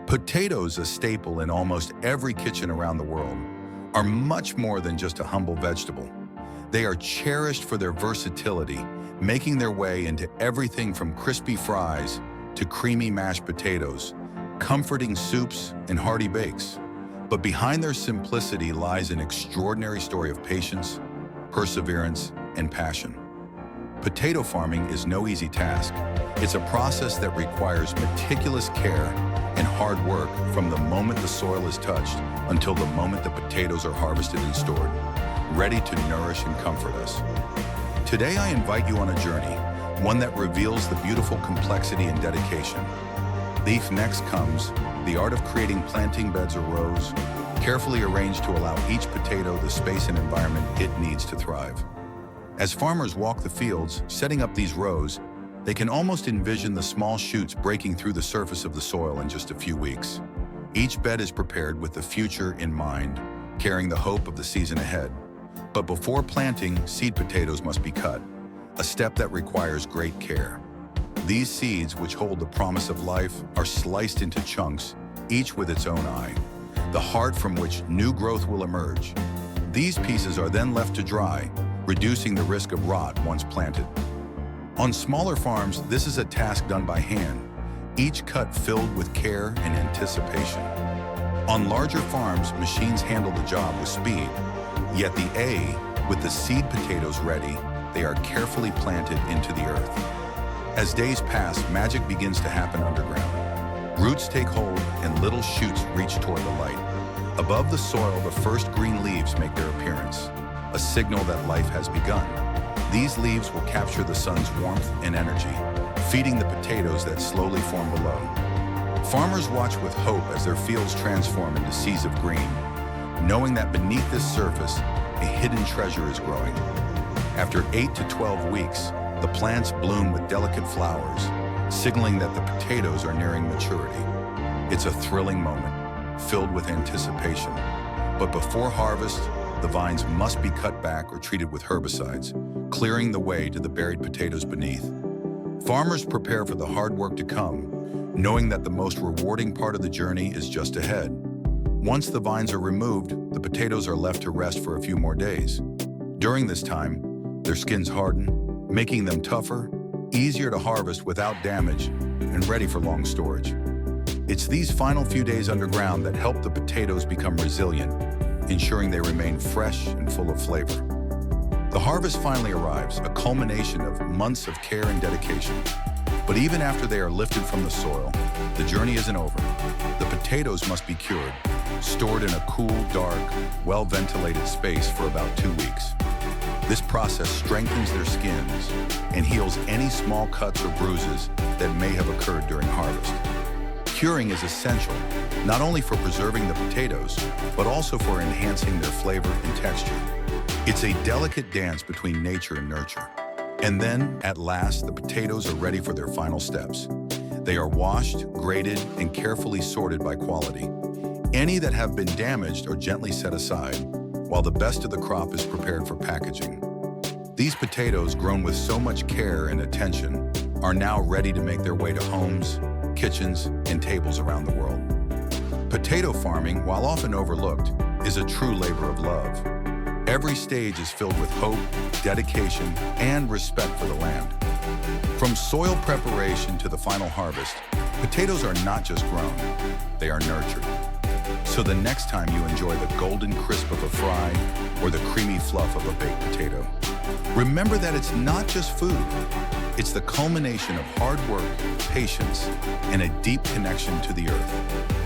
Potatoes, a staple in almost every kitchen around the world, are much more than just a humble vegetable. They are cherished for their versatility, making their way into everything from crispy fries to creamy mashed potatoes, comforting soups, and hearty bakes. But behind their simplicity lies an extraordinary story of patience, perseverance, and passion. Potato farming is no easy task. It's a process that requires meticulous care and hard work from the moment the soil is touched until the moment the potatoes are harvested and stored, ready to nourish and comfort us. Today I invite you on a journey, one that reveals the beautiful complexity and dedication. Next comes the art of creating planting beds or rows, carefully arranged to allow each potato the space and environment it needs to thrive. As farmers walk the fields, setting up these rows, they can almost envision the small shoots breaking through the surface of the soil in just a few weeks. Each bed is prepared with the future in mind, carrying the hope of the season ahead. But before planting, seed potatoes must be cut, a step that requires great care. These seeds, which hold the promise of life, are sliced into chunks, each with its own eye, the heart from which new growth will emerge. These pieces are then left to dry, reducing the risk of rot once planted. On smaller farms, this is a task done by hand, each cut filled with care and anticipation. On larger farms, machines handle the job with speed, yet with the seed potatoes ready, they are carefully planted into the earth. As days pass, magic begins to happen underground. Roots take hold and little shoots reach toward the light. Above the soil, the first green leaves make their appearance, a signal that life has begun. These leaves will capture the sun's warmth and energy, feeding the potatoes that slowly form below. Farmers watch with hope as their fields transform into seas of green, knowing that beneath this surface, a hidden treasure is growing. After 8 to 12 weeks, the plants bloom with delicate flowers, signaling that the potatoes are nearing maturity. It's a thrilling moment, filled with anticipation. But before harvest, the vines must be cut back or treated with herbicides, clearing the way to the buried potatoes beneath. Farmers prepare for the hard work to come, knowing that the most rewarding part of the journey is just ahead. Once the vines are removed, the potatoes are left to rest for a few more days. During this time, their skins harden, making them tougher, easier to harvest without damage, and ready for long storage. It's these final few days underground that help the potatoes become resilient, ensuring they remain fresh and full of flavor. The harvest finally arrives, a culmination of months of care and dedication. But even after they are lifted from the soil, the journey isn't over. The potatoes must be cured, stored in a cool, dark, well-ventilated space for about 2 weeks. This process strengthens their skins and heals any small cuts or bruises that may have occurred during harvest. Curing is essential, not only for preserving the potatoes, but also for enhancing their flavor and texture. It's a delicate dance between nature and nurture. And then, at last, the potatoes are ready for their final steps. They are washed, graded, and carefully sorted by quality. Any that have been damaged are gently set aside, while the best of the crop is prepared for packaging. These potatoes, grown with so much care and attention, are now ready to make their way to homes, kitchens, and tables around the world. Potato farming, while often overlooked, is a true labor of love. Every stage is filled with hope, dedication, and respect for the land. From soil preparation to the final harvest, potatoes are not just grown, they are nurtured. So the next time you enjoy the golden crisp of a fry or the creamy fluff of a baked potato, remember that it's not just food. It's the culmination of hard work, patience, and a deep connection to the earth.